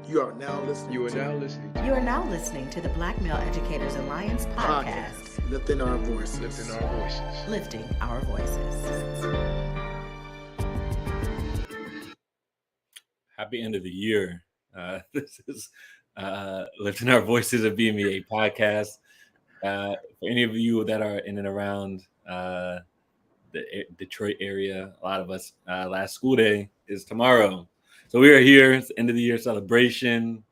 You are now listening. You are now listening to the Black Male Educators Alliance podcast. Lifting our voices. Lifting our voices. Happy end of the year. This is Lifting Our Voices, a BMEA podcast. For any of you that are in and around the Detroit area, a lot of us, last school day is tomorrow. So we are here. It's the end of the year celebration.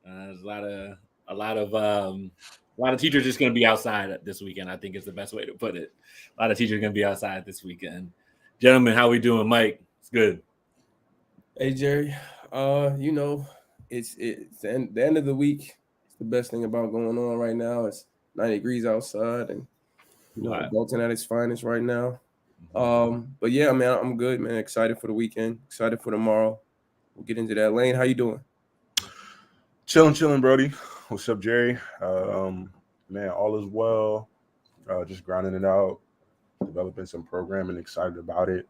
There's a lot of teachers just going to be outside this weekend. I think is the best way to put it. A lot of teachers are going to be outside this weekend. Gentlemen, how we doing? Mike, it's good. Hey Jerry, it's the end of the week. It's the best thing about going on right now. It's 90 degrees outside, and Bolton at its finest right now. But yeah, man, I'm good, man. Excited for the weekend. Excited for tomorrow. We'll get into that. Lane, how you doing? Chilling, Brody. What's up, Jerry? Man, all is well. Just grinding it out, developing some programming. Excited about it.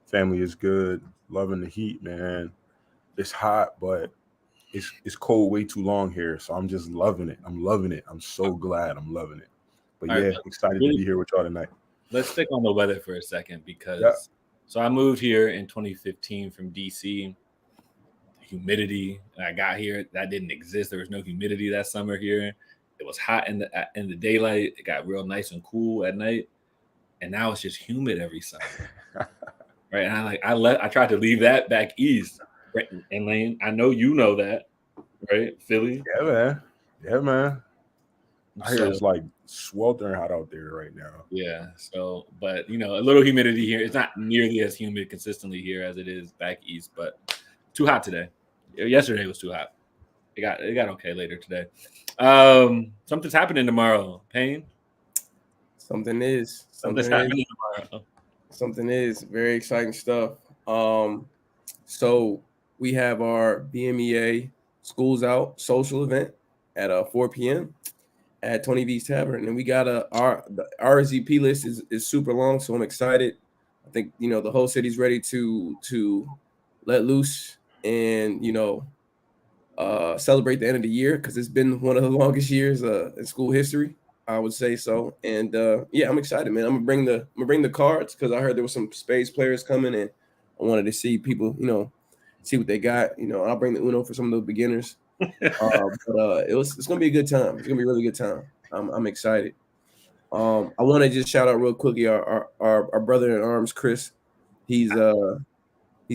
Family is good. Loving the heat, man. It's hot, but it's cold way too long here, so I'm just loving it. I'm loving it. I'm so glad I'm loving it. But all right, excited to be here with y'all tonight. Let's stick on the weather for a second because So I moved here in 2015 from DC. Humidity. I got here, that didn't exist. There was no humidity that summer here. It was hot in the daylight. It got real nice and cool at night, and now it's just humid every summer. Right, and I tried to leave that back east. Right? And Lane, I know you know that, right? Philly. Yeah, man. I hear it's like sweltering hot out there right now. Yeah. So, but a little humidity here. It's not nearly as humid consistently here as it is back east, but too hot today. Yesterday was too hot. It got okay later today. Something's happening tomorrow. Payne? Something's happening tomorrow. Something is very exciting stuff. So we have our BMEA Schools Out social event at 4 p.m. at 20 V's Tavern, and we got the RSVP list is super long, so I'm excited. I think the whole city's ready to let loose and celebrate the end of the year because it's been one of the longest years in school history. I would say so, and I'm excited, man. I'm gonna bring the cards because I heard there was some Spades players coming, and I wanted to see people, see what they got. I'll bring the Uno for some of the beginners. But it's gonna be a good time. It's gonna be a really good time. I'm excited. I want to just shout out real quickly our brother in arms, Chris. He's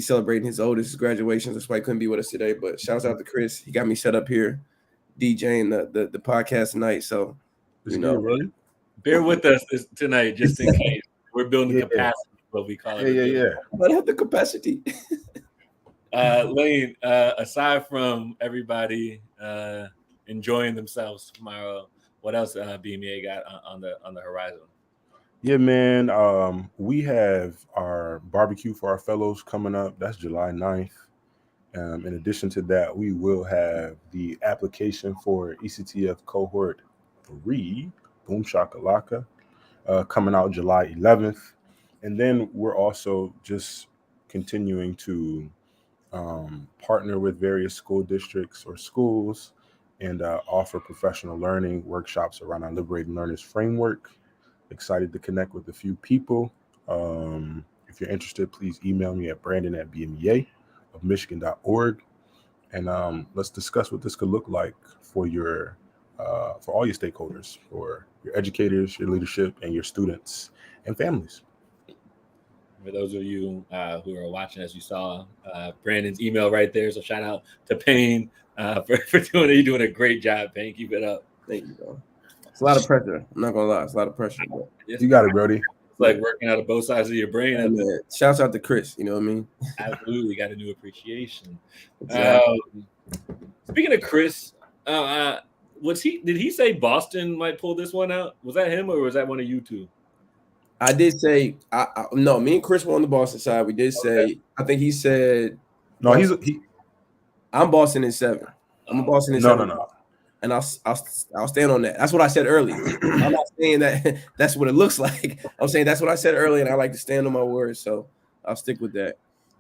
celebrating his oldest graduation. That's why he couldn't be with us today. But shouts out to Chris. He got me set up here, DJing the podcast tonight. So. Really? Bear with us tonight, just in case. We're building capacity, what we call it. Yeah. But I have the capacity. Lane, aside from everybody enjoying themselves tomorrow, what else BMEA got on the horizon? Yeah, man. We have our barbecue for our fellows coming up. That's July 9th. In addition to that, we will have the application for ECTF cohort 3, Boom Shakalaka, coming out July 11th. And then we're also just continuing to partner with various school districts or schools and offer professional learning workshops around our Liberating Learners framework. Excited to connect with a few people. If you're interested, please email me at brandon@bmeaofmichigan.org. And let's discuss what this could look like for all your stakeholders, for your educators, your leadership, and your students and families. For those of you who are watching, as you saw Brandon's email right there, so shout out to Payne for doing it. You're doing a great job, Payne. Keep it up. Thank you, bro. It's a lot of pressure. I'm not gonna lie, it's a lot of pressure. Bro. You got it, Brody. It's like working out of both sides of your brain. Man, shouts out to Chris. You know what I mean? Absolutely, got a new appreciation. Exactly. Speaking of Chris, did he say Boston might pull this one out? Was that him or was that one of you two? I did say no. Me and Chris were on the Boston side. We did say. I think he said no. I'm Boston in 7. I'm a Boston in 7. No. And I'll stand on that. That's what I said earlier. I'm not saying that that's what it looks like. I'm saying that's what I said earlier, and I like to stand on my words. So I'll stick with that.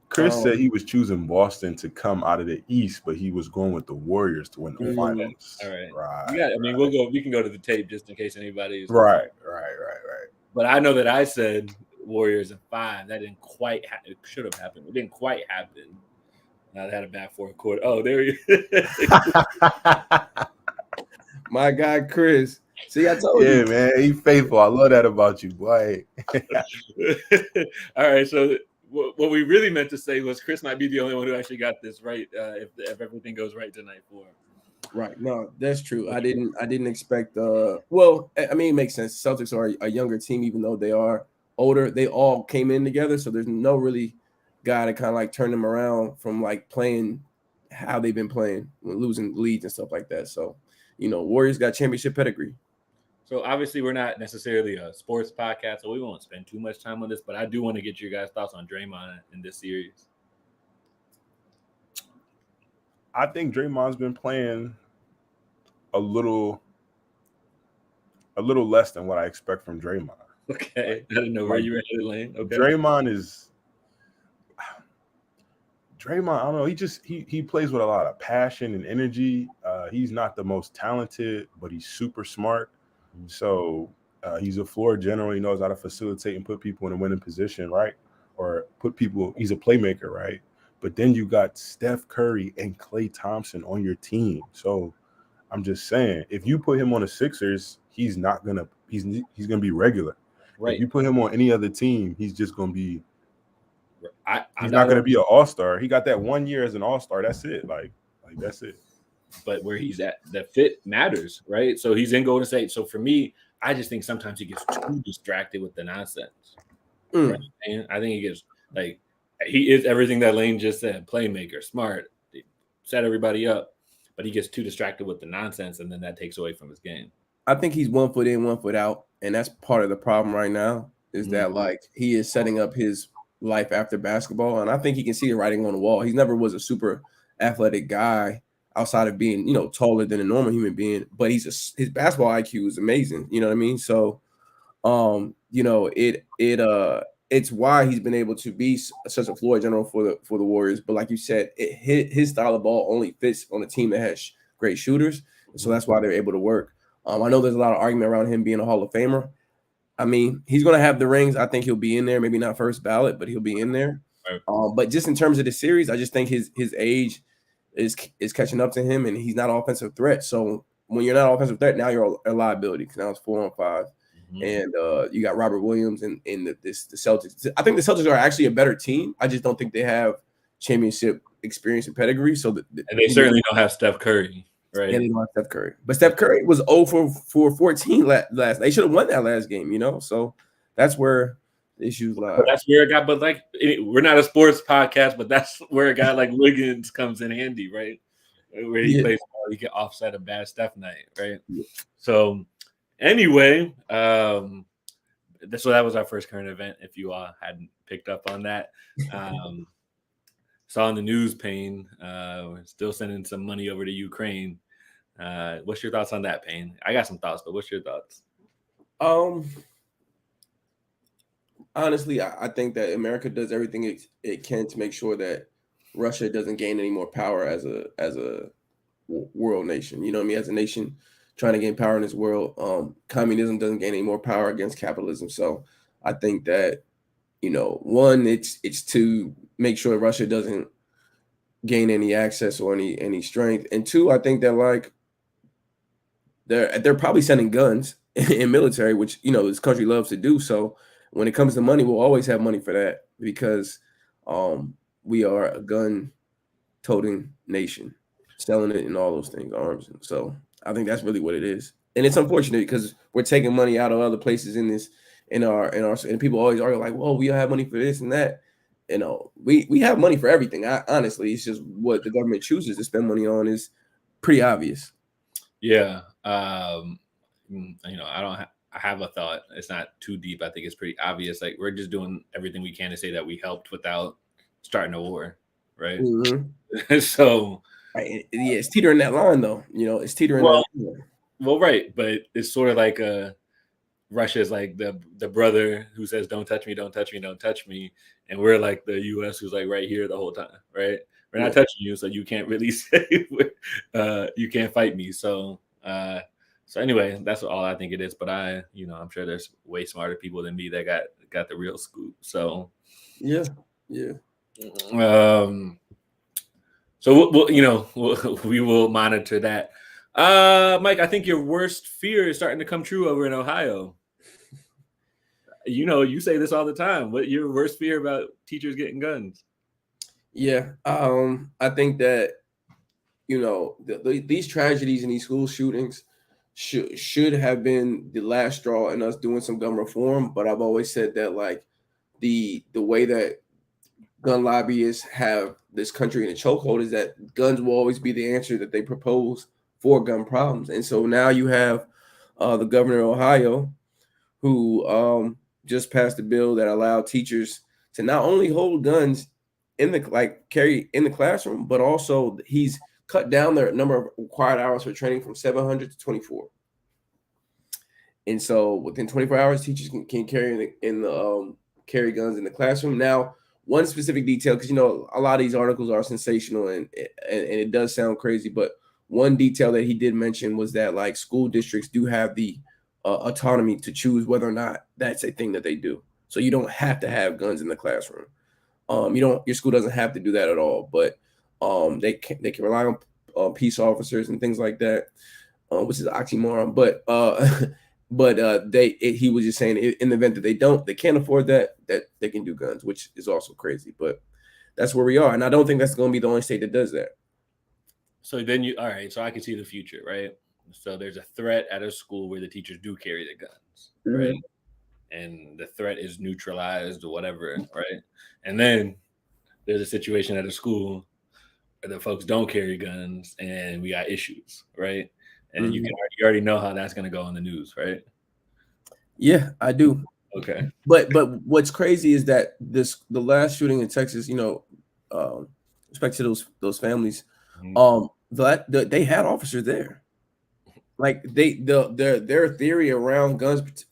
Chris said he was choosing Boston to come out of the East, but he was going with the Warriors to win the finals. All right. Right. Yeah, I mean, we can go to the tape just in case anybody's right. But I know that I said Warriors in 5. That didn't quite it should have happened. It didn't quite happen. Now they had a bad fourth quarter. Oh, there you My guy Chris. See, I told you. Yeah, man, he's faithful. I love that about you, boy. All right, so what we really meant to say was Chris might be the only one who actually got this right if everything goes right tonight for him. Right. No, that's true. I didn't expect well, I mean, it makes sense. Celtics are a younger team, even though they are older. They all came in together, so there's no really guy to kind of like turn them around from like playing how they've been playing, losing leads and stuff like that. So, Warriors got championship pedigree. So obviously we're not necessarily a sports podcast, so we won't spend too much time on this, but I do want to get your guys' thoughts on Draymond in this series. I think Draymond's been playing a little less than what I expect from Draymond. Okay. I didn't know where you were headed, Lane. Okay. Draymond, I don't know. He plays with a lot of passion and energy. He's not the most talented, but he's super smart. So he's a floor general. He knows how to facilitate and put people in a winning position, right? Or he's a playmaker, right? But then you got Steph Curry and Klay Thompson on your team. So I'm just saying, if you put him on the Sixers, he's gonna be regular. Right. If you put him on any other team, he's just gonna be. He's not gonna be an all-star. He got that 1 year as an all-star. That's it. Like that's it. But where he's at, the fit matters, right? So he's in Golden State. So for me, I just think sometimes he gets too distracted with the nonsense. Right? And I think he gets he is everything that Lane just said: playmaker, smart, set everybody up. But he gets too distracted with the nonsense, and then that takes away from his game. I think he's 1 foot in, 1 foot out, and that's part of the problem right now. Is that he is setting up his life after basketball, and I think he can see the writing on the wall. He never was a super athletic guy outside of being, taller than a normal human being, but his basketball IQ is amazing. You know what I mean? So, it's why he's been able to be such a floor general for the Warriors. But like you said, his style of ball only fits on a team that has great shooters, so that's why they're able to work. I know there's a lot of argument around him being a Hall of Famer. I mean, he's going to have the rings. I think he'll be in there. Maybe not first ballot, but he'll be in there. Right. But just in terms of the series, I just think his age is catching up to him, and he's not an offensive threat. So when you're not an offensive threat, now you're a liability because now it's 4-on-5. And you got Robert Williams and the Celtics. I think the Celtics are actually a better team. I just don't think they have championship experience and pedigree. So and they certainly don't have Steph Curry, right? And they don't have Steph Curry. But Steph Curry was 0 for 14 last. They should have won that last game, So that's where the issues lie. But that's where a guy. But we're not a sports podcast, but that's where a guy like Wiggins comes in handy, right? Where he plays ball, he can offset a bad Steph night, right? Yeah. So. Anyway, so that was our first current event. If you all hadn't picked up on that, saw in the news, Payne, we're still sending some money over to Ukraine. What's your thoughts on that, Payne? I got some thoughts, but what's your thoughts? Honestly, I think that America does everything it can to make sure that Russia doesn't gain any more power as a world nation. You know what I mean? As a nation trying to gain power in this world, communism doesn't gain any more power against capitalism. So I think that, one, it's to make sure Russia doesn't gain any access or any strength. And two, I think that they're probably sending guns in military, which, this country loves to do. So when it comes to money, we'll always have money for that because we are a gun-toting nation, selling it and all those things, arms. And so I think that's really what it is. And it's unfortunate because we're taking money out of other places and people always argue like, well, we have money for this and that. We have money for everything. Honestly, it's just what the government chooses to spend money on is pretty obvious. Yeah. I have a thought. It's not too deep. I think it's pretty obvious. Like we're just doing everything we can to say that we helped without starting a war. Right. Mm-hmm. So yeah, it's teetering that line though. It's teetering that line. Well, right. But it's sort of like Russia's like the brother who says, "Don't touch me, don't touch me, don't touch me," and we're like the U.S. who's like right here the whole time, right? We're not touching you, so you can't really say you can't fight me. So anyway, that's all I think it is. But I'm sure there's way smarter people than me that got the real scoop. So yeah. So we will monitor that. Mike, I think your worst fear is starting to come true over in Ohio. You say this all the time. What your worst fear about teachers getting guns? Yeah, I think that these tragedies and these school shootings should have been the last straw in us doing some gun reform. But I've always said that like the way that gun lobbyists have this country in a chokehold is that guns will always be the answer that they propose for gun problems. And so now you have the governor of Ohio who just passed a bill that allowed teachers to not only hold guns carry in the classroom, but also he's cut down the number of required hours for training from 700 to 24. And so within 24 hours, teachers can carry carry guns in the classroom. Now, one specific detail, because a lot of these articles are sensational and it does sound crazy, but one detail that he did mention was that like school districts do have the autonomy to choose whether or not that's a thing that they do. So you don't have to have guns in the classroom. Your school doesn't have to do that at all, but they can rely on peace officers and things like that, which is an oxymoron. But he was just saying in the event that they can't afford that they can do guns, which is also crazy. But that's where we are, and I don't think that's going to be the only state that does that. So then all right. So I can see the future, right? So there's a threat at a school where the teachers do carry the guns, right? And the threat is neutralized or whatever, right? And then there's a situation at a school where the folks don't carry guns and we got issues, right? And you already know how that's going to go on the news, right? Yeah, I do. Okay. But what's crazy is that the last shooting in Texas, respect to those families, they had officers there. Like their theory around guns,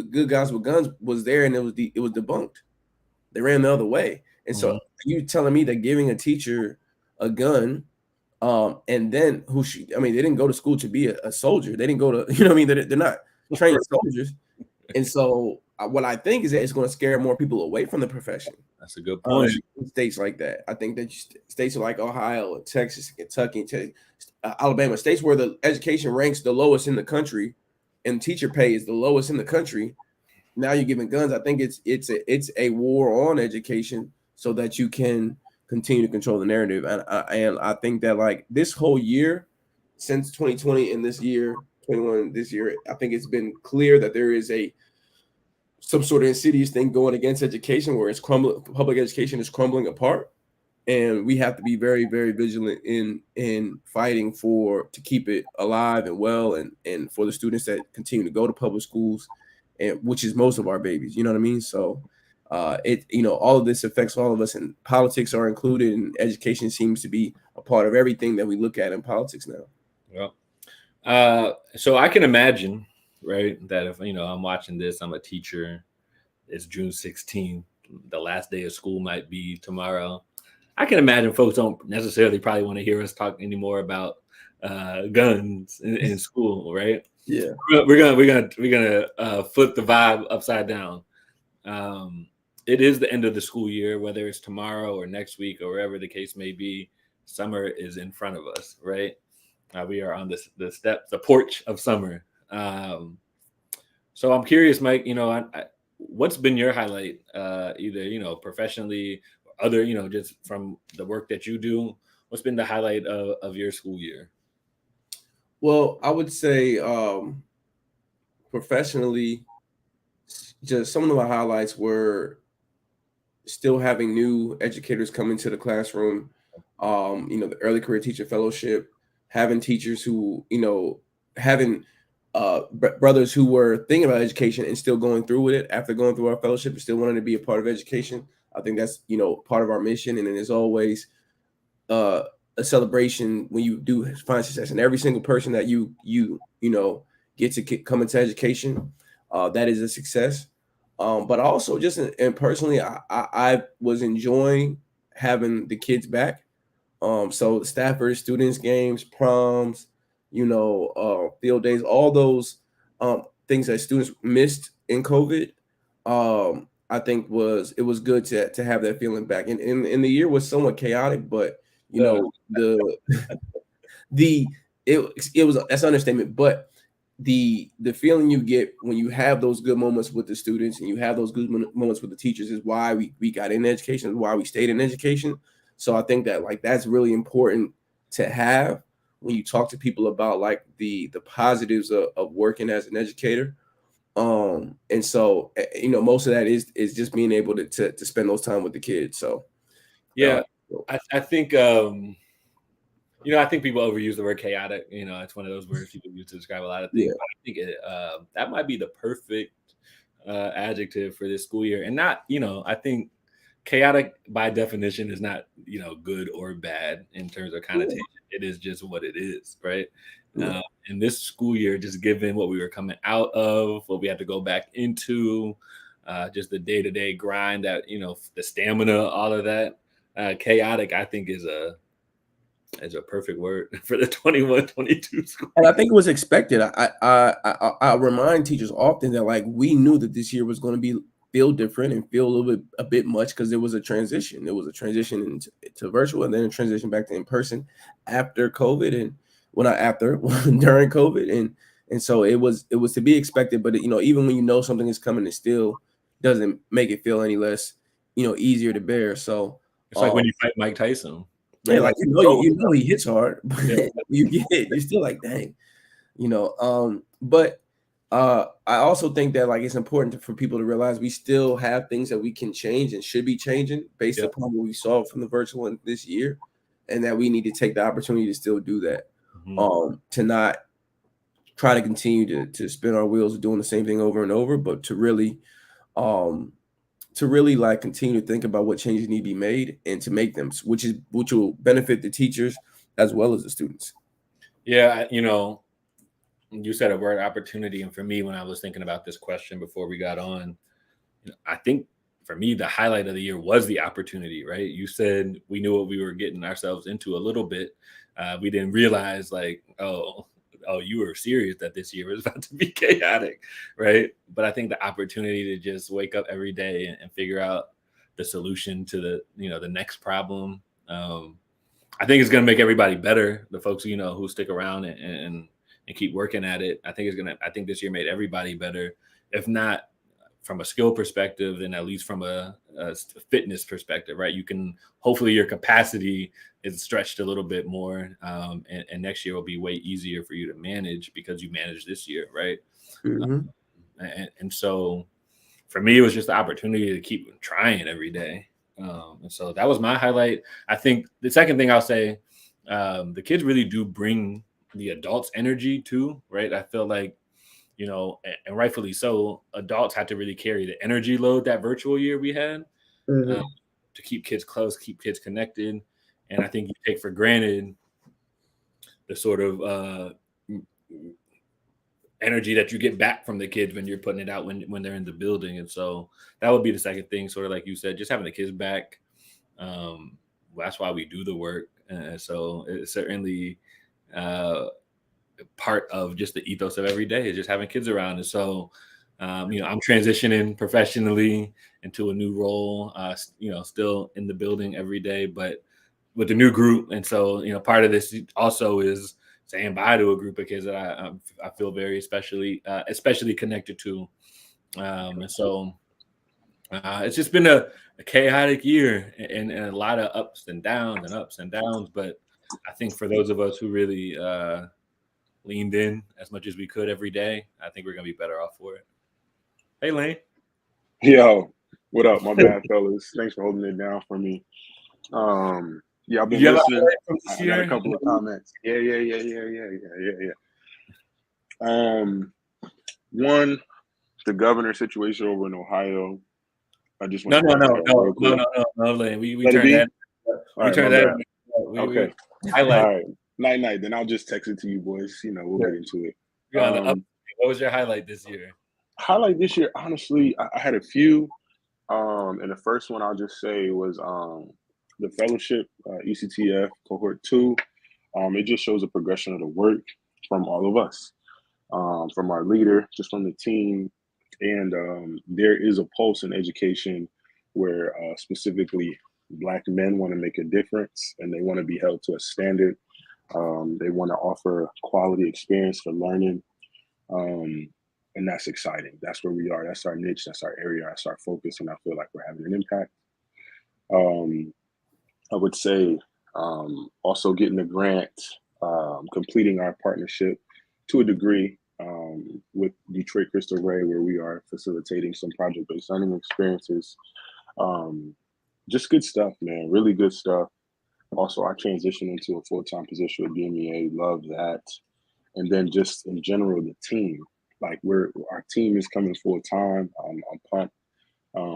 good guys with guns was there, and it was debunked. They ran the other way, and so you telling me that giving a teacher a gun, and then they didn't go to school to be a soldier. They didn't go to, they're not trained soldiers, and so what I think is that it's going to scare more people away from the profession. That's a good point. States like that, I think that states like Ohio, Texas, Kentucky, Alabama, states where the education ranks the lowest in the country, and teacher pay is the lowest in the country. Now you're giving guns. I think it's a war on education so that you can continue to control the narrative. And I think that like this whole year, since 2020 and this year, 21 this year, I think it's been clear that there is some sort of insidious thing going against education where it's crumbling. Public education is crumbling apart, and we have to be very, very vigilant in fighting to keep it alive and well, and for the students that continue to go to public schools, and which is most of our babies. You know what I mean? So all of this affects all of us, and politics are included, and education seems to be a part of everything that we look at in politics now. Well, so I can imagine, right, that if I'm watching this, I'm a teacher, it's June 16th, the last day of school might be tomorrow. I can imagine folks don't necessarily probably want to hear us talk anymore about guns in school, right? Yeah, we're gonna flip the vibe upside down. It is the end of the school year, whether it's tomorrow or next week or wherever the case may be. Summer is in front of us, right? We are on the porch of summer. So I'm curious, Mike. What's been your highlight, either professionally, or other, just from the work that you do? What's been the highlight of your school year? Well, I would say professionally, just some of my highlights were still having new educators come into the classroom. The early career teacher fellowship, having teachers who, having brothers who were thinking about education and still going through with it after going through our fellowship and still wanting to be a part of education. I think that's, part of our mission. And then there's always a celebration when you do find success, and every single person that you get to come into education. that is a success. But also just and personally, I was enjoying having the kids back. So Stafford students games, proms, field days, all those things that students missed in COVID. I think it was good to have that feeling back. And the year was somewhat chaotic, but it was, that's an understatement, but the feeling you get when you have those good moments with the students and you have those good moments with the teachers is why we got in education, is why we stayed in education. So I think that like that's really important to have when you talk to people about like the positives of working as an educator. And so most of that is just being able to spend those time with the kids. So yeah, I think I think people overuse the word chaotic. It's one of those words people use to describe a lot of things. Yeah. I think that might be the perfect adjective for this school year. And not, I think chaotic by definition is not, good or bad in terms of connotation. Yeah. It is just what it is, right? Yeah. And this school year, just given what we were coming out of, what we had to go back into, just the day-to-day grind, that, the stamina, all of that, chaotic, I think is a perfect word for the 21-22 school. And I think it was expected. I remind teachers often that like we knew that this year was going to feel different and feel a bit much because there was a transition. There was a transition into virtual and then a transition back to in person after COVID, and during COVID, and so it was to be expected. But even when something is coming, it still doesn't make it feel any less easier to bear. So it's like when you fight Mike Tyson. Yeah, like he hits hard, but you're still like, dang, But I also think that like it's important for people to realize we still have things that we can change and should be changing based upon what we saw from the virtual in this year, and that we need to take the opportunity to still do that, to not try to continue to spin our wheels doing the same thing over and over, but to really like continue to think about what changes need to be made and to make them, which will benefit the teachers as well as the students. Yeah, you said a word, opportunity, and for me, when I was thinking about this question before we got on, I think for me the highlight of the year was the opportunity. Right? You said we knew what we were getting ourselves into a little bit. We didn't realize like, oh, you were serious that this year was about to be chaotic, right? But I think the opportunity to just wake up every day and figure out the solution to the next problem, I think it's going to make everybody better. The folks who stick around and keep working at it, I think this year made everybody better, if not from a skill perspective, then at least from a fitness perspective, right? You can, hopefully your capacity is stretched a little bit more, and next year will be way easier for you to manage because you managed this year, right? Mm-hmm. And so for me, it was just the opportunity to keep trying every day. And so that was my highlight. I think the second thing I'll say, the kids really do bring the adults' energy too, right? I feel like, and rightfully so, adults had to really carry the energy load that virtual year we had, to keep kids close, keep kids connected. And I think you take for granted the sort of energy that you get back from the kids when you're putting it out when they're in the building. And so that would be the second thing, sort of like you said, just having the kids back. That's why we do the work. So it's certainly part of just the ethos of every day is just having kids around. And so, I'm transitioning professionally into a new role, still in the building every day, but with the new group. And so, part of this also is saying bye to a group of kids that I feel very especially connected to. And so it's just been a chaotic year and a lot of ups and downs. But I think for those of us who really leaned in as much as we could every day, I think we're going to be better off for it. Hey, Lane. Yo, what up? My bad, fellas. Thanks for holding it down for me. Yeah, I've been listening. I got a couple of comments. Yeah. One, the governor situation over in Ohio. I just want no, Lane. We turned that. We turned that. Okay. All right. Night. Then I'll just text it to you boys. We'll get into it. What was your highlight this year? Highlight this year, honestly, I had a few. And the first one I'll just say was the fellowship, ECTF cohort 2. It just shows a progression of the work from all of us, from our leader, just from the team. And there is a pulse in education where specifically Black men want to make a difference and they want to be held to a standard. They want to offer quality experience for learning. And that's exciting. That's where we are. That's our niche. That's our area. That's our focus. And I feel like we're having an impact. I would say also getting a grant, completing our partnership to a degree with Detroit Crystal Ray, where we are facilitating some project-based learning experiences. Just good stuff, man. Really good stuff. Also, I transitioned into a full-time position with BMEA. Love that. And then just in general, the team. Like our team is coming full-time. I'm pumped.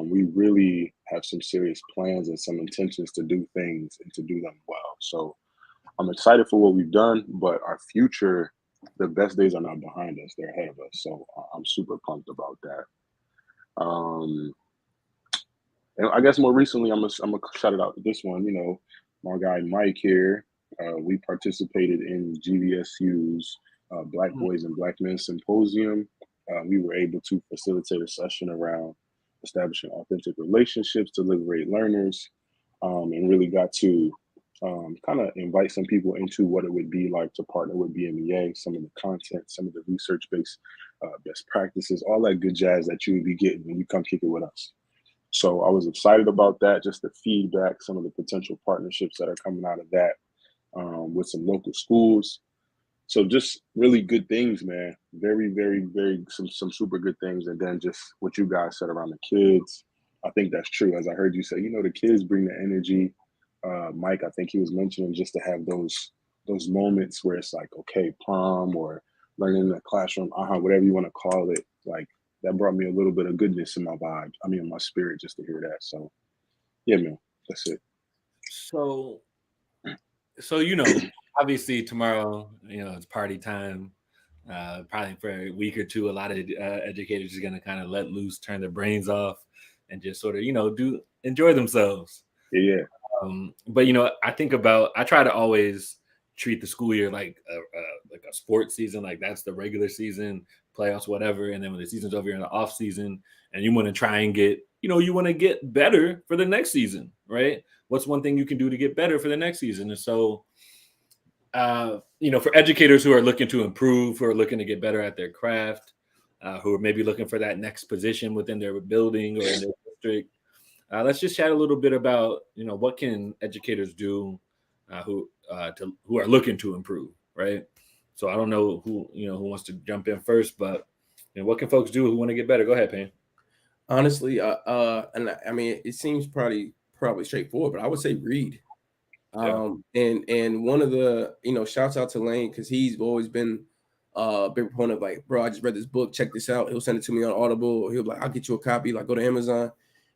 We really have some serious plans and some intentions to do things and to do them well. So I'm excited for what we've done, but our future, the best days are not behind us. They're ahead of us. So I'm super pumped about that. And I guess more recently, I'm gonna shout it out to this one. You know, my guy Mike here. We participated in GVSU's Black Boys and Black Men Symposium. We were able to facilitate a session around establishing authentic relationships to liberate learners, and really got to kind of invite some people into what it would be like to partner with BMEA, some of the content, some of the research-based best practices, all that good jazz that you would be getting when you come kick it with us. So I was excited about that, just the feedback, some of the potential partnerships that are coming out of that with some local schools. So just really good things, man. Very, very, very some super good things. And then just what you guys said around the kids. I think that's true. As I heard you say, you know, the kids bring the energy. Mike, I think he was mentioning just to have those moments where it's like, okay, prom or learning in the classroom, whatever you want to call it. Like that brought me a little bit of goodness in my vibe. I mean, in my spirit, just to hear that. So yeah, man, that's it. So you know, obviously tomorrow, you know, it's party time. Probably for a week or two, a lot of educators are going to kind of let loose, turn their brains off, and just sort of, you know, enjoy themselves. Yeah. But you know, I try to always treat the school year like a sports season, like that's the regular season, playoffs, whatever. And then when the season's over, you're in the off season, and you want to try and get better for the next season, right? What's one thing you can do to get better for the next season? And so, you know, for educators who are looking to improve, who are looking to get better at their craft, who are maybe looking for that next position within their building or in their district, let's just chat a little bit about, you know, what can educators do who are looking to improve, right? So I don't know who wants to jump in first, but you know, what can folks do who want to get better? Go ahead, Payne. Honestly, and I mean, it seems probably straightforward, but I would say read. Yeah. And one of the, you know, shouts out to Lane, because he's always been a big proponent of like, bro, I just read this book, check this out. He'll send it to me on Audible, or he'll be like, I'll get you a copy, like go to Amazon.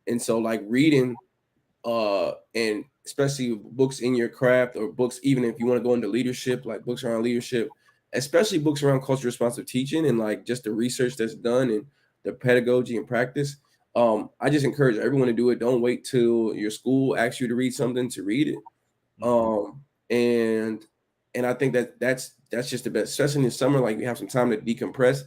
And so like reading, and especially books in your craft, or books, even if you want to go into leadership, like books around leadership, especially books around culture responsive teaching and like just the research that's done and the pedagogy and practice. I just encourage everyone to do it. Don't wait till your school asks you to read something to read it. And I think that's just the best, especially in the summer, like you have some time to decompress.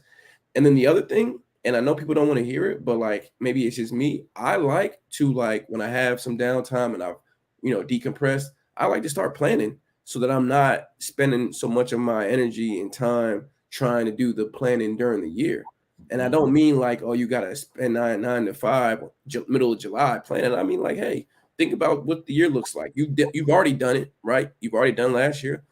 And then the other thing, and I know people don't want to hear it, but like maybe it's just me, I like to, like, when I have some downtime and I've, you know, decompressed, I like to start planning so that I'm not spending so much of my energy and time trying to do the planning during the year. And I don't mean like, oh, you got to spend 9 to 5, middle of July planning. I mean like, hey, think about what the year looks like. You've already done it, right? You've already done last year.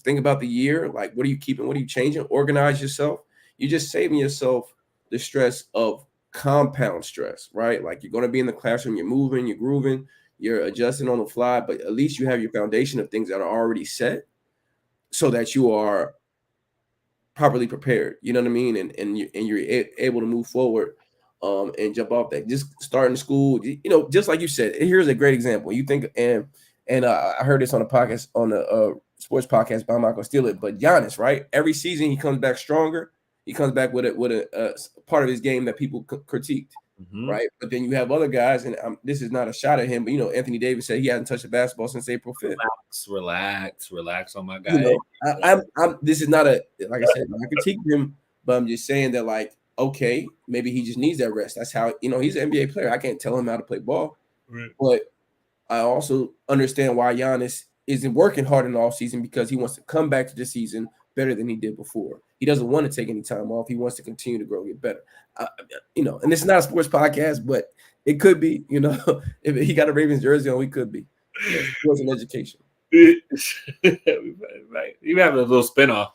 Think about the year. Like, what are you keeping? What are you changing? Organize yourself. You're just saving yourself the stress of compound stress, right? Like, you're going to be in the classroom, you're moving, you're grooving, you're adjusting on the fly, but at least you have your foundation of things that are already set so that you are properly prepared. You know what I mean? And you're able to move forward. And jump off that. Just starting school, you know, just like you said. Here's a great example. You think, and I heard this on a podcast, on a sports podcast, but I'm not gonna steal it. But Giannis, right? Every season he comes back stronger. he comes back with a part of his game that people critiqued. Right, but then you have other guys, and this is not a shot at him, but Anthony Davis said he hasn't touched a basketball since April 5th. Relax on my guy. I'm this is not like I said, I critique him, but I'm just saying that, like, okay, maybe he just needs that rest. That's how he's an NBA player. I can't tell him how to play ball, right. But I also understand why Giannis isn't working hard in the offseason, because he wants to come back to the season better than he did before. He doesn't want to take any time off. He wants to continue to grow, get better. And it's not a sports podcast, but it could be. If he got a Ravens jersey on, we could be. Sports and education. Right. You have a little spinoff.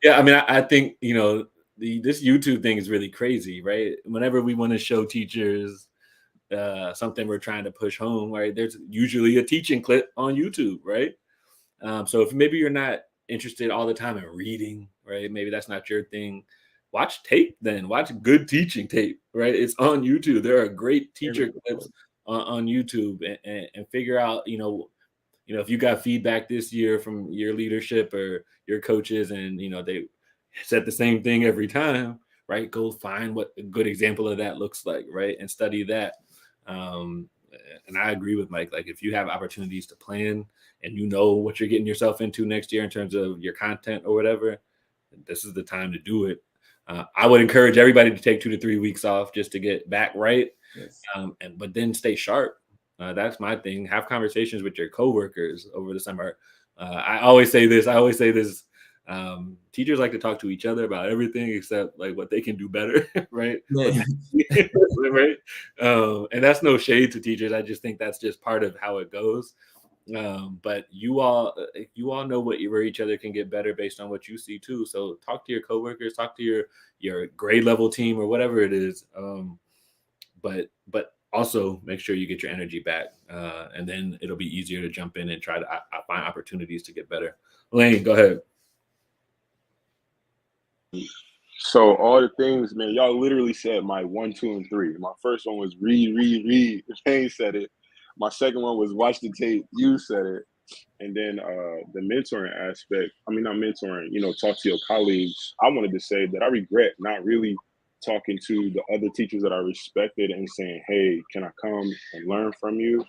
Yeah, I mean, I think this YouTube thing is really crazy, right? Whenever we want to show teachers something we're trying to push home, right? There's usually a teaching clip on YouTube, right? So if maybe you're not interested all the time in reading, right? Maybe that's not your thing. Watch tape then. Watch good teaching tape, right? It's on YouTube. There are great teacher clips on YouTube, and figure out, if you got feedback this year from your leadership or your coaches, and they said the same thing every time, right? Go find what a good example of that looks like, right? And study that. And I agree with Mike. Like, if you have opportunities to plan and you know what you're getting yourself into next year in terms of your content or whatever, this is the time to do it. I would encourage everybody to take 2 to 3 weeks off just to get back right. Yes. But then stay sharp. That's my thing. Have conversations with your coworkers over the summer. I always say this. Teachers like to talk to each other about everything except like what they can do better, right? Yeah. Right. And that's no shade to teachers. I just think that's just part of how it goes. But you all know where each other can get better based on what you see too. So talk to your coworkers, talk to your grade level team or whatever it is. But also make sure you get your energy back, and then it'll be easier to jump in and try to find opportunities to get better. Lane, go ahead. So all the things, man, y'all literally said my 1, 2, and 3. My first one was read. Lane said it. My second one was watch the tape. You said it. And then the mentoring aspect, I mean, not mentoring, talk to your colleagues. I wanted to say that I regret not really talking to the other teachers that I respected and saying, hey, can I come and learn from you?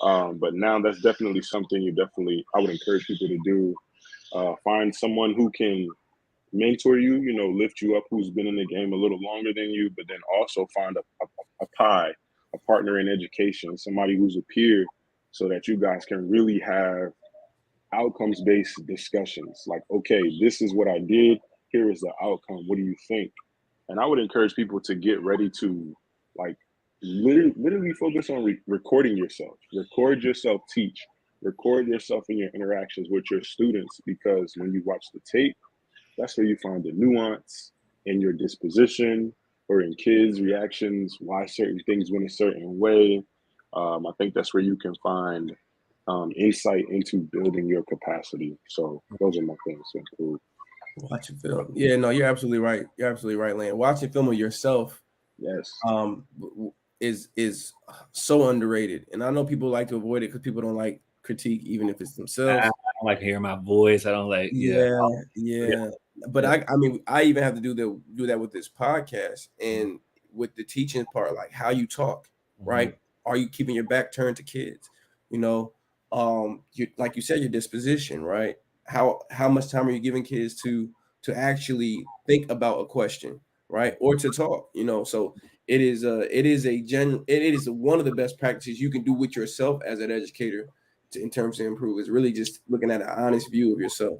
But now that's definitely something I would encourage people to do. Find someone who can mentor you, lift you up, who's been in the game a little longer than you, but then also find a partner in education, somebody who's a peer, so that you guys can really have outcomes-based discussions. Like, okay, this is what I did. Here is the outcome. What do you think? And I would encourage people to get ready to, like, literally focus on recording yourself. Record yourself teach. Record yourself in your interactions with your students, because when you watch the tape, that's where you find the nuance in your disposition or in kids' reactions, why certain things went a certain way. I think that's where you can find insight into building your capacity. So those are my things. So cool. Watching film. Yeah, no, you're absolutely right. You're absolutely right, Lane. Watching film of yourself, yes, is so underrated. And I know people like to avoid it because people don't like critique, even if it's themselves. I don't like hearing my voice. I don't like. Yeah. But I mean, I even have to do that with this podcast and with the teaching part, like how you talk, right? Are you keeping your back turned to kids? Like you said, your disposition, right? How much time are you giving kids to actually think about a question, right? Or to talk, so it is one of the best practices you can do with yourself as an educator in terms of improve. Is really just looking at an honest view of yourself.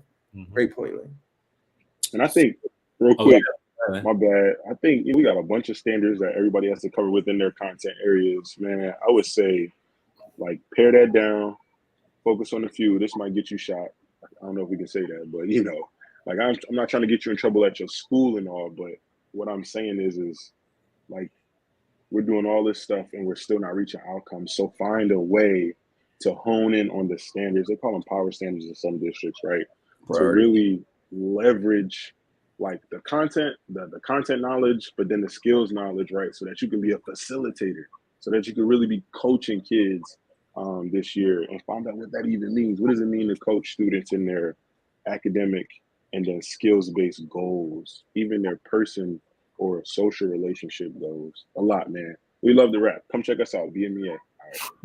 Great point, Lane. And I think, real quick, my bad, I think we got a bunch of standards that everybody has to cover within their content areas. Man, I would say, like, pare that down, focus on a few. This might get you shot. I don't know if we can say that, but, like, I'm not trying to get you in trouble at your school and all, but what I'm saying is like, we're doing all this stuff and we're still not reaching outcomes. So find a way to hone in on the standards. They call them power standards in some districts, right? To really leverage, like, the content knowledge, but then the skills knowledge, right? So that you can be a facilitator, so that you can really be coaching kids this year, and find out what that even means. What does it mean to coach students in their academic and then skills-based goals, even their person or social relationship goals. A lot, man. We love the rap. Come check us out, BMEA. All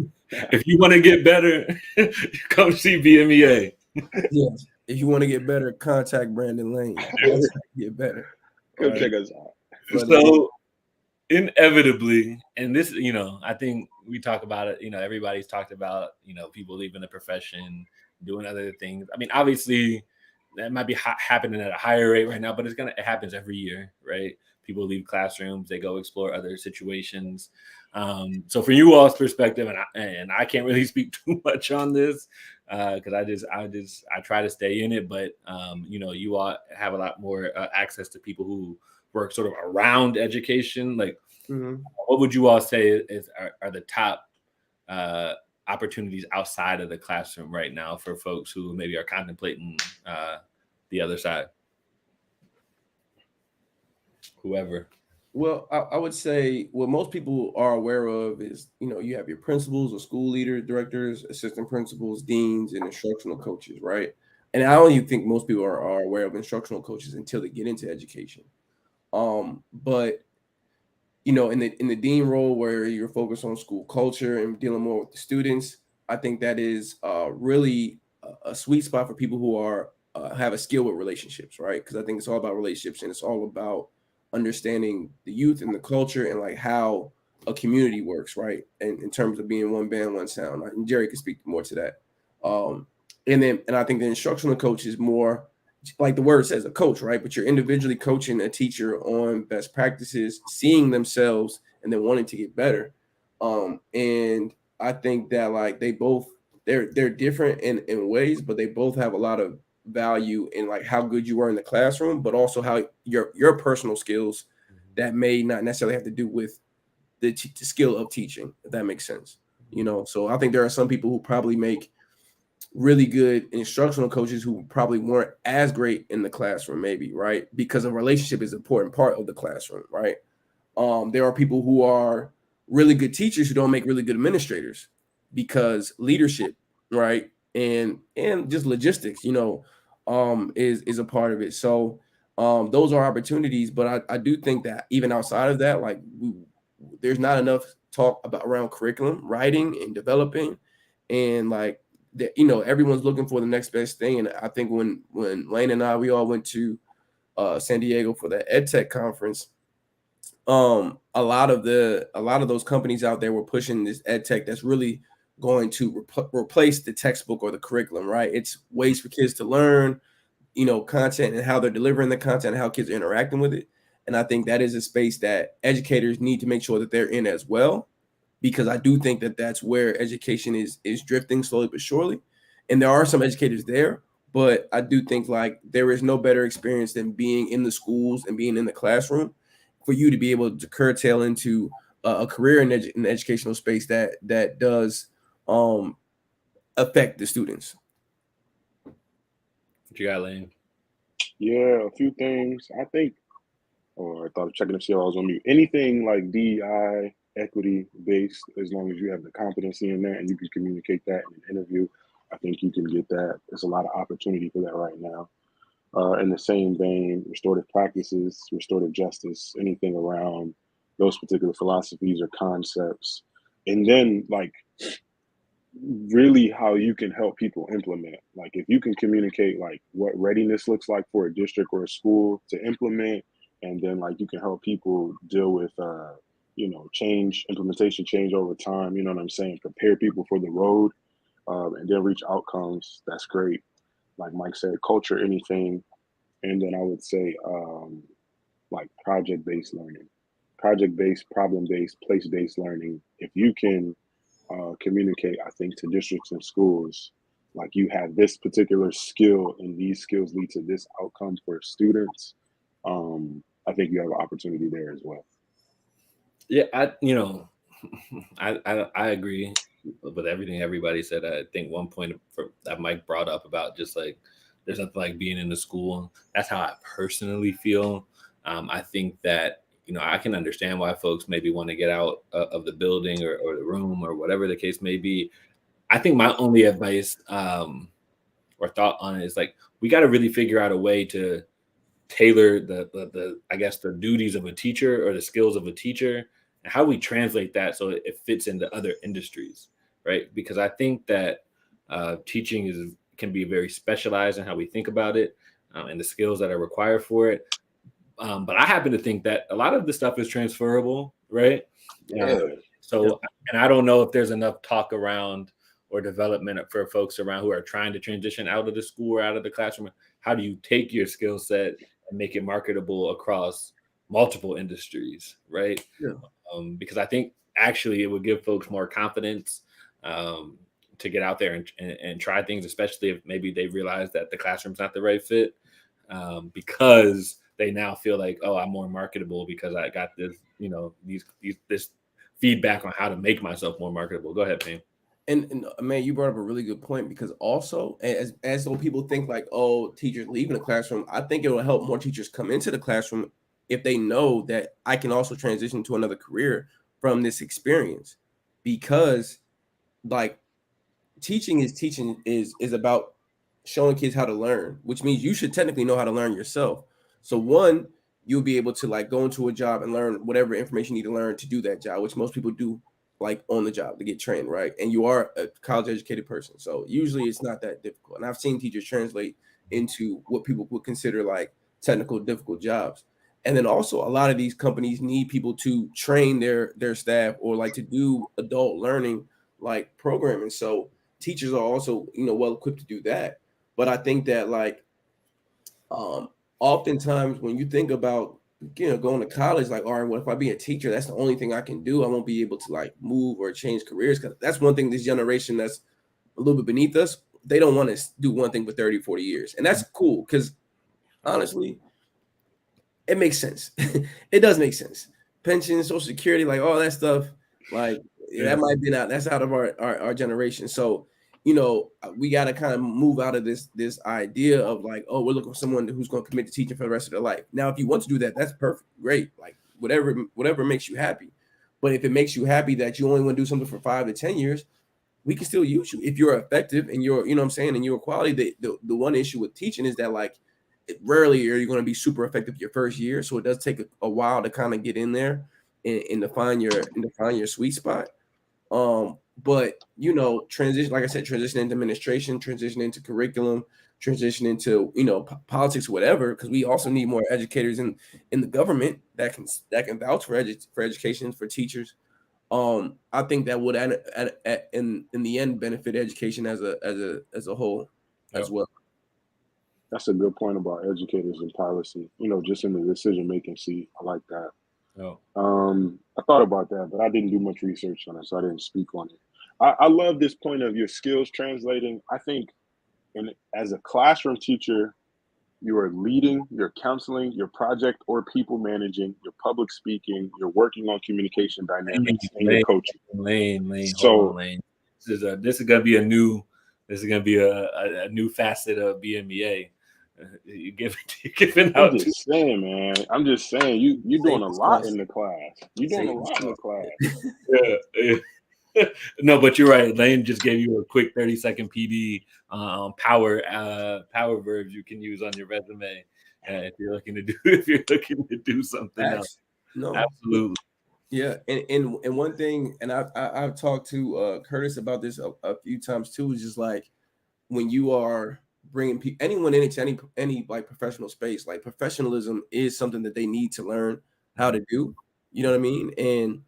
right. If you want to get better, come see BMEA. Yes. If you want to get better, contact Brandon Lane. Get better. Come check us out. So inevitably, and this, I think we talk about it, everybody's talked about, people leaving the profession, doing other things. I mean, obviously that might be happening at a higher rate right now, but it happens every year, right? People leave classrooms, they go explore other situations. So from you all's perspective, and I can't really speak too much on this because I try to stay in it, but you all have a lot more access to people who work sort of around education. Like, what would you all say are the top opportunities outside of the classroom right now for folks who maybe are contemplating the other side? Whoever. Well, I would say what most people are aware of is, you have your principals or school leaders, directors, assistant principals, deans, and instructional coaches, right? And I don't even think most people are aware of instructional coaches until they get into education. But in the dean role where you're focused on school culture and dealing more with the students, I think that is really a sweet spot for people who are have a skill with relationships, right? Because I think it's all about relationships and it's all about understanding the youth and the culture and like how a community works, right? And in terms of being one band, one sound. And Jerry can speak more to that. And I think the instructional coach is more like the word says, a coach, right? But you're individually coaching a teacher on best practices, seeing themselves, and then wanting to get better. And I think that like they're different in ways, but they both have a lot of value in like how good you are in the classroom, but also how your personal skills that may not necessarily have to do with the skill of teaching, if that makes sense. So I think there are some people who probably make really good instructional coaches who probably weren't as great in the classroom, maybe, right? Because a relationship is an important part of the classroom, right? There are people who are really good teachers who don't make really good administrators because leadership, right? And just logistics, is a part of it. So those are opportunities, but I do think that even outside of that, like there's not enough talk about around curriculum, writing and developing, and like that, everyone's looking for the next best thing. And I think when Lane and we all went to San Diego for the EdTech conference, a lot of those companies out there were pushing this EdTech that's really going to replace the textbook or the curriculum, right? It's ways for kids to learn, content and how they're delivering the content and how kids are interacting with it. And I think that is a space that educators need to make sure that they're in as well, because I do think that that's where education is drifting slowly but surely. And there are some educators there, but I do think like there is no better experience than being in the schools and being in the classroom for you to be able to curtail into a career in the educational space that does affect the students. What you got, Lane? Yeah, a few things. I think, I thought checking to see if I was on mute. Anything like DEI, equity based, as long as you have the competency in that and you can communicate that in an interview, I think you can get that. There's a lot of opportunity for that right now. In the same vein, restorative practices, restorative justice, anything around those particular philosophies or concepts. And then like really how you can help people implement. Like if you can communicate like what readiness looks like for a district or a school to implement, and then like you can help people deal with implementation change over time, you know what I'm saying? Prepare people for the road, and then reach outcomes. That's great. Like Mike said, culture, anything. And then I would say like project-based learning, project-based, problem-based, place-based learning. If you can communicate, I think, to districts and schools, like you have this particular skill and these skills lead to this outcome for students, I think you have an opportunity there as well. Yeah, I agree with everything everybody said. I think one point that Mike brought up about just like there's nothing like being in the school. That's how I personally feel. I think that I can understand why folks maybe want to get out of the building or the room or whatever the case may be. I think my only advice or thought on it is like, we got to really figure out a way to tailor the I guess the duties of a teacher or the skills of a teacher and how we translate that so it fits into other industries, right? Because I think that teaching can be very specialized in how we think about it and the skills that are required for it. But I happen to think that a lot of the stuff is transferable, right? Yeah. And I don't know if there's enough talk around or development for folks around who are trying to transition out of the school or out of the classroom. How do you take your skill set and make it marketable across multiple industries, right? Yeah. Because I think actually it would give folks more confidence to get out there and try things, especially if maybe they realize that the classroom's not the right fit, because they now feel like, oh, I'm more marketable because I got this, this feedback on how to make myself more marketable. Go ahead, Payne. And man, you brought up a really good point, because also as though people think like, oh, teachers leaving the classroom, I think it will help more teachers come into the classroom if they know that I can also transition to another career from this experience, because like teaching is about showing kids how to learn, which means you should technically know how to learn yourself. So one, you'll be able to like go into a job and learn whatever information you need to learn to do that job, which most people do like on the job to get trained, right? And you are a college educated person, so usually it's not that difficult. And I've seen teachers translate into what people would consider like technical difficult jobs. And then also a lot of these companies need people to train their staff or like to do adult learning like programming. So teachers are also, well equipped to do that. But I think that like oftentimes when you think about going to college, like, all right, what if I be a teacher? That's the only thing I can do. I won't be able to like move or change careers, because that's one thing this generation that's a little bit beneath us, they don't want to do one thing for 30, 40 years. And that's cool, because honestly, it makes sense. It does make sense. Pension, Social Security, like all that stuff, like that might be that's out of our generation. So we got to kind of move out of this idea of like, oh, we're looking for someone who's going to commit to teaching for the rest of their life. Now, if you want to do that, that's perfect, great, like whatever makes you happy. But if it makes you happy that you only want to do something for 5 to 10 years, we can still use you if you're effective and you're, what I'm saying, and your quality. The one issue with teaching is that like rarely are you going to be super effective your first year, so it does take a while to kind of get in there and to find your sweet spot. But transition, like I said, transition into administration, transition into curriculum, transition into politics, whatever, because we also need more educators in the government that can vouch for education for teachers. I think that would in the end benefit education as a whole as well. That's a good point about educators and policy. Just in the decision making seat, I like that. Oh. I thought about that, but I didn't do much research on it, so I didn't speak on it. I love this point of your skills translating. I think as a classroom teacher, you are leading, you're counseling, you're project or people managing, you're public speaking, you're working on communication dynamics, and you're coaching. Lane. This is gonna be a new facet of BMEA. You're giving out. I'm just saying, man. I'm just saying, you're doing a lot in the class. You're doing a lot in the class. Yeah. No, but you're right. Lane just gave you a quick 30-second PD power verbs you can use on your resume if you're looking to do something else. No, absolutely. Yeah, and one thing, and I've talked to Curtis about this a few times too, is just like when you are bringing anyone into any like professional space, like professionalism is something that they need to learn how to do. You know what I mean? And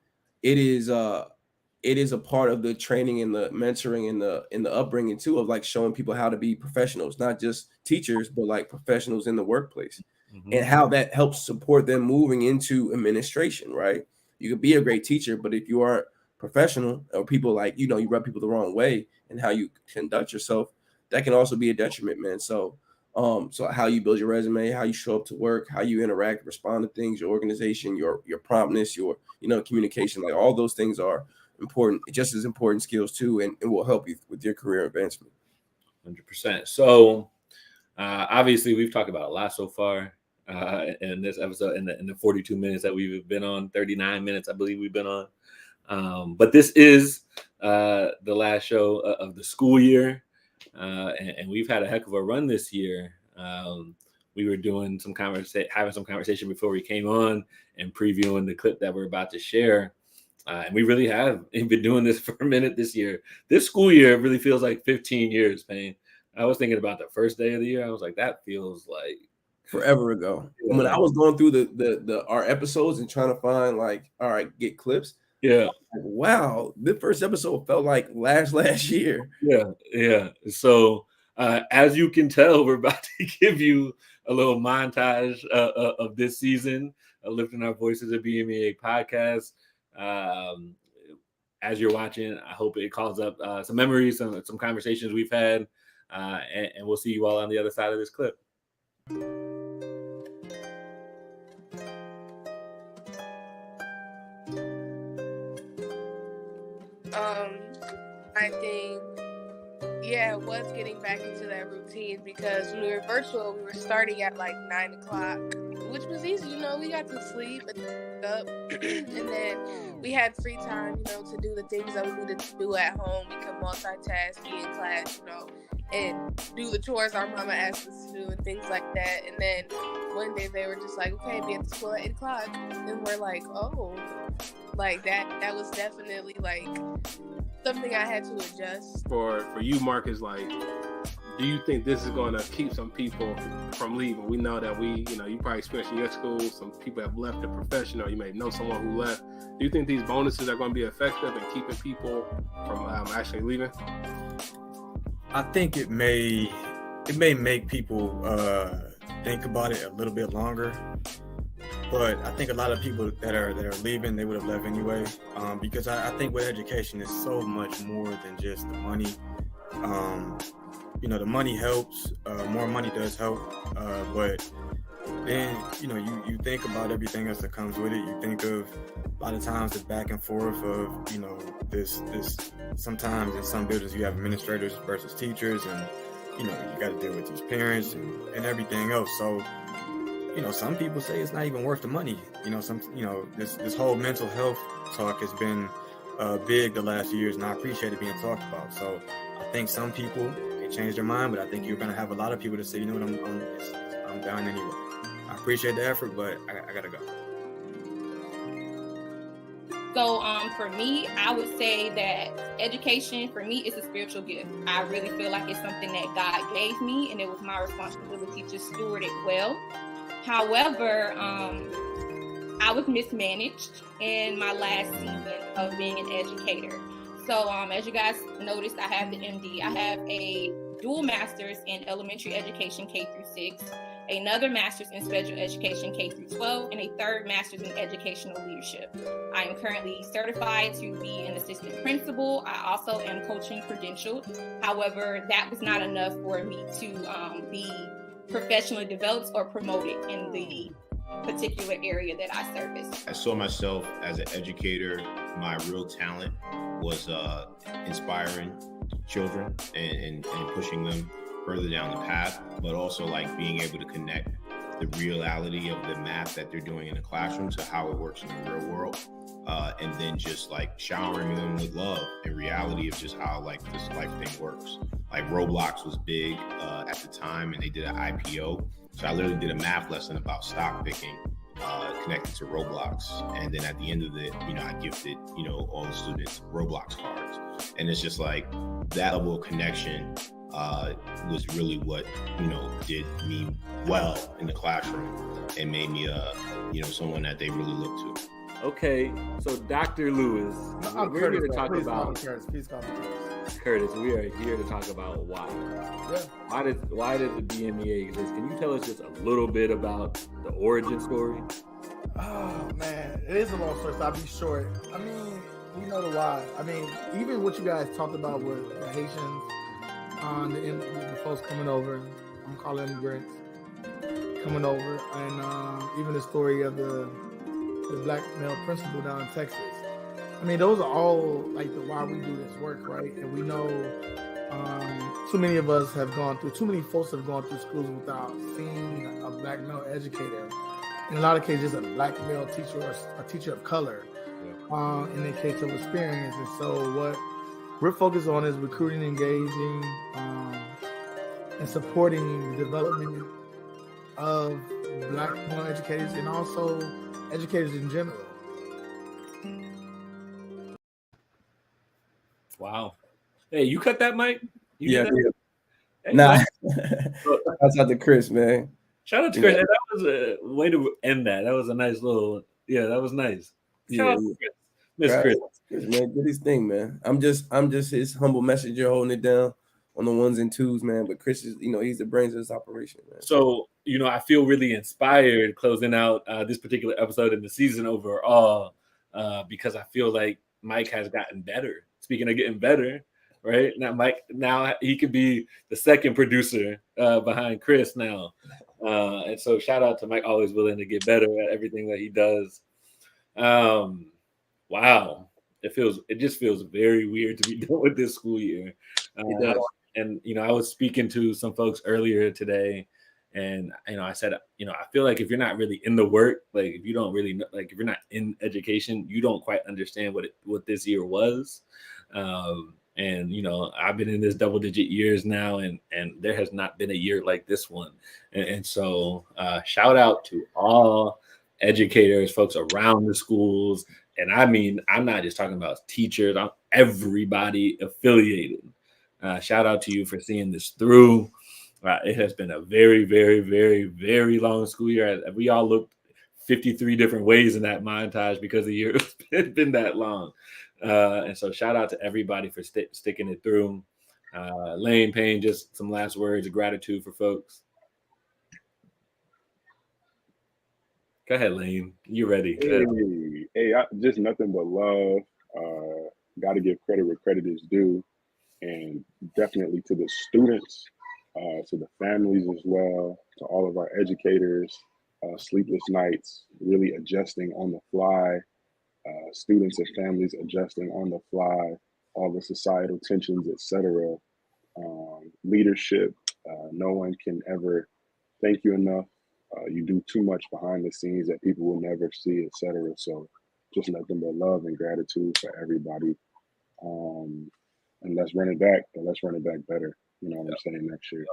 it is a part of the training and the mentoring and the upbringing too, of like showing people how to be professionals, not just teachers, but like professionals in the workplace, and how that helps support them moving into administration, right? You could be a great teacher, but if you aren't professional, or people like, you rub people the wrong way and how you conduct yourself, that can also be a detriment, man. So how you build your resume, how you show up to work, how you interact, respond to things, your organization, your promptness, your communication, like all those things are important, just as important skills too, and it will help you with your career advancement. 100%. So obviously we've talked about a lot so far in this episode, in the 42 minutes that we've been on, 39 minutes I believe we've been on, but this is the last show of the school year. and we've had a heck of a run this year. We were doing having some conversation before we came on and previewing the clip that we're about to share. And we really have been doing this for a minute this year. This school year really feels like 15 years, Payne. I was thinking about the first day of the year. I was like, that feels like forever ago. Yeah. When I was going through our episodes and trying to find get clips. Yeah. Wow, the first episode felt like last year. Yeah. So as you can tell, we're about to give you a little montage of this season, Lifting Our Voices, a BMEA podcast. As you're watching, I hope it calls up some memories, some conversations we've had, and we'll see you all on the other side of this clip. I think, it was getting back into that routine, because when we were virtual, we were starting at like 9 o'clock, which was easy. We got to sleep and up, and then we had free time, to do the things that we needed to do at home. We could multitask, be in class, and do the chores our mama asked us to do and things like that. And then one day they were just like, okay, be at the school at 8 o'clock. And we're like, oh, like that was definitely like something I had to adjust. For you, Marcus, like, do you think this is going to keep some people from leaving? We know that you probably experienced in your school, some people have left the profession, or you may know someone who left. Do you think these bonuses are going to be effective in keeping people from actually leaving? I think it may make people think about it a little bit longer, but I think a lot of people that are leaving, they would have left anyway, because I think with education, it's so much more than just the money. The money helps. More money does help, but then you think about everything else that comes with it. You think of a lot of times the back and forth of this. Sometimes in some buildings you have administrators versus teachers, and you got to deal with these parents and everything else. So some people say it's not even worth the money. This whole mental health talk has been big the last few years, and I appreciate it being talked about. So I think some people can change their mind, but I think you're going to have a lot of people that say, I'm down anyway. I appreciate the effort, but I got to go. So for me, I would say that education for me is a spiritual gift. I really feel like it's something that God gave me, and it was my responsibility to steward it well. However, I was mismanaged in my last season of being an educator. So as you guys noticed, I have the MD. I have a dual master's in elementary education K-6, another master's in special education K-12, and a third master's in educational leadership. I am currently certified to be an assistant principal. I also am coaching credentialed. However, that was not enough for me to be professionally developed or promoted in the particular area that I service. I saw myself as an educator. My real talent was inspiring children and pushing them further down the path, but also like being able to connect the reality of the math that they're doing in the classroom to how it works in the real world, and then just like showering them with love and reality of just how like this life thing works. Like Roblox was big at the time, and they did an IPO. So I literally did a math lesson about stock picking connected to Roblox. And then at the end of it, I gifted, all the students Roblox cards. And it's just like that level of connection was really what, did me well in the classroom and made me, someone that they really look to. Okay, so Dr. Lewis, we're here to talk about Please call me Curtis. Curtis. We are here to talk about why. Yeah. Why does the BMEA exist? Can you tell us just a little bit about the origin story? Oh man, it is a long story, so I'll be short. I mean, we know the why. I mean, even what you guys talked about with the Haitians, the folks coming over, I'm calling immigrants coming over, and even the story of the black male principal down in Texas. I mean, those are all like the why we do this work, right? And we know too many folks have gone through schools without seeing a black male educator. In a lot of cases, a black male teacher or a teacher of color in the case of experience. And so what we're focused on is recruiting, engaging, and supporting the development of Black female educators and also educators in general. Wow. Hey, you cut that, Mike? Yeah. Hey, nah. That's out to Chris, man. Shout out to Chris. That was a way to end that. That was a nice little. Yeah, that was nice. Shout out to Chris. Miss Chris. Man, do his thing, man. I'm just his humble messenger holding it down on the ones and twos, man. But Chris is, he's the brains of this operation, man. So, I feel really inspired closing out this particular episode in the season overall because I feel like Mike has gotten better. Speaking of getting better, right? Now he could be the second producer behind Chris now. And so shout out to Mike, always willing to get better at everything that he does. Wow. It just feels very weird to be done with this school year. And I was speaking to some folks earlier today, and I said, I feel like if you're not really in the work, like if you don't really know, like if you're not in education, you don't quite understand what this year was. And I've been in this double-digit years now, and there has not been a year like this one. And so shout out to all educators, folks around the schools. And I mean, I'm not just talking about teachers, I'm everybody affiliated. Shout out to you for seeing this through. It has been a very, very, very, very long school year. We all looked 53 different ways in that montage because the year has been that long. And so shout out to everybody for sticking it through. Lane Payne, just some last words of gratitude for folks. Go ahead, Lane. You ready? Hey, just nothing but love. Got to give credit where credit is due. And definitely to the students, to the families as well, to all of our educators, sleepless nights, really adjusting on the fly, students and families adjusting on the fly, all the societal tensions, etc. Leadership, no one can ever thank you enough. You do too much behind the scenes that people will never see, etc. So just nothing but love and gratitude for everybody. And let's run it back, but let's run it back better. You know what I'm saying, next year.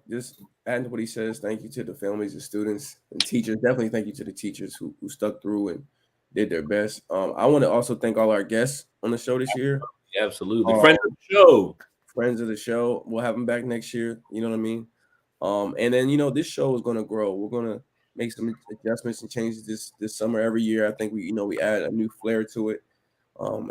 Just adding to what he says, thank you to the families and students and teachers. Definitely thank you to the teachers who stuck through and did their best. I want to also thank all our guests on the show this year. Yeah, absolutely. Friends of the show. Friends of the show. We'll have them back next year. You know what I mean? And then, this show is going to grow. We're going to make some adjustments and changes this summer. Every year, I think we add a new flair to it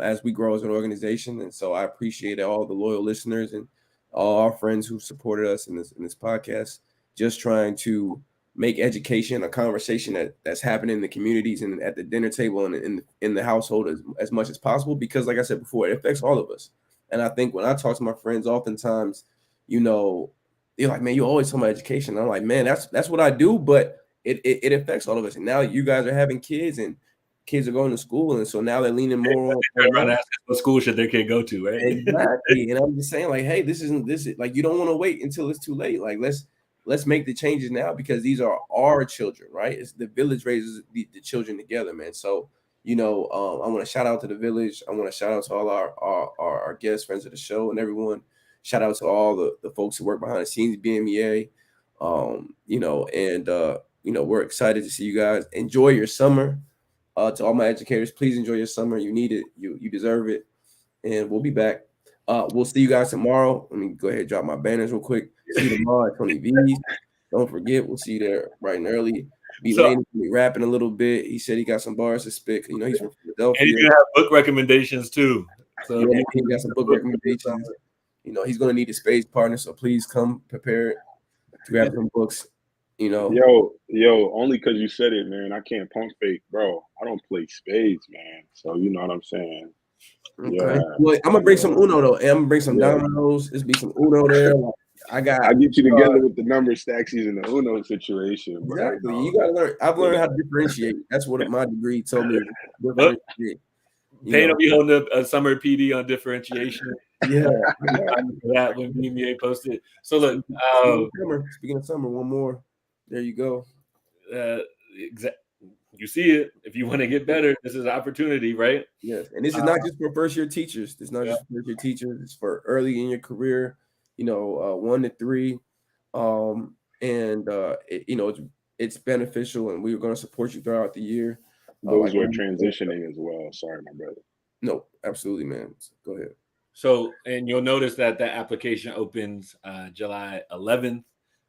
as we grow as an organization. And so I appreciate all the loyal listeners and all our friends who supported us in this podcast, just trying to make education a conversation that's happening in the communities and at the dinner table and in the household as much as possible. Because like I said before, it affects all of us. And I think when I talk to my friends, oftentimes, they're like, man, you always talk about education. And I'm like, man, that's what I do, but it affects all of us. And now you guys are having kids and kids are going to school. And so now they're leaning more on asking what school should their kid go to, right? Exactly. And I'm just saying, like, hey, this is like, you don't want to wait until it's too late. Like, let's make the changes now because these are our children, right? It's the village raises the children together, man. So, I want to shout out to the village. I want to shout out to all our guests, friends of the show, and everyone. Shout out to all the folks who work behind the scenes, BMEA. We're excited to see you guys. Enjoy your summer. To all my educators, please enjoy your summer. You need it. You deserve it. And we'll be back. We'll see you guys tomorrow. Let me go ahead and drop my banners real quick. See you tomorrow at 20 V's. Don't forget, we'll see you there bright and early. Lane be rapping a little bit. He said he got some bars to spit. He's from Philadelphia. And he's gonna have book recommendations too. So yeah, he got some book recommendations. He's gonna need a space partner, so please come prepared to grab some books. Yo, only because you said it, man. I can't pump fake, bro. I don't play spades, man. So you know what I'm saying. Okay. Yeah. Well, I'm gonna bring some Uno though. And I'm gonna bring some dominoes. There's be some Uno there. I'll get you together with the number stacksies in the Uno situation. Exactly. You gotta learn. I've learned how to differentiate. That's what my degree told me. Differentiate. Payne will be holding a summer PD on differentiation. Yeah. That when BMEA posted. So look, speaking of summer, one more. There you go. you see it. If you want to get better, this is an opportunity, right? Yes, and this is not just for first-year teachers. It's not just for first-year teachers. It's for early in your career, 1 to 3, it's beneficial, and we're going to support you throughout the year. Those who are transitioning as well. Sorry, my brother. No, absolutely, man. Go ahead. So, and you'll notice that the application opens July 11th.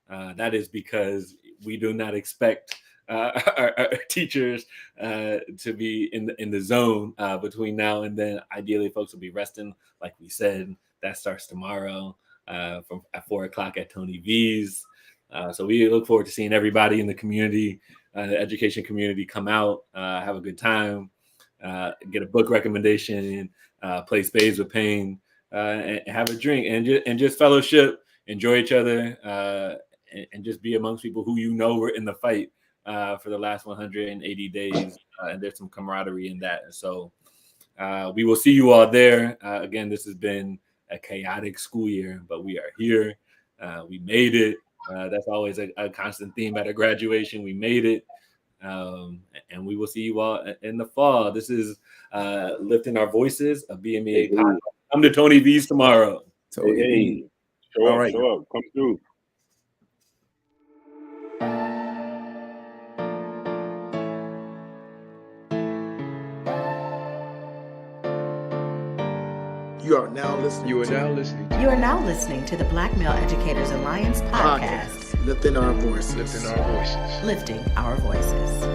That is because we do not expect our teachers to be in the zone between now and then. Ideally, folks will be resting, like we said. That starts tomorrow at 4:00 at Tony V's. So we look forward to seeing everybody in the community, the education community, come out, have a good time, get a book recommendation, play spades with Payne, and have a drink and just fellowship, enjoy each other, and just be amongst people who were in the fight for the last 180 days. And there's some camaraderie in that. And so we will see you all there. Again, this has been a chaotic school year, but we are here. We made it. That's always a constant theme at a graduation. We made it. And we will see you all in the fall. This is Lifting Our Voices, a BMEA podcast. Come to Tony V's tomorrow. Hey, show up, come through. You are now listening to the Black Male Educators Alliance podcast. Lifting our voices. Lifting our voices.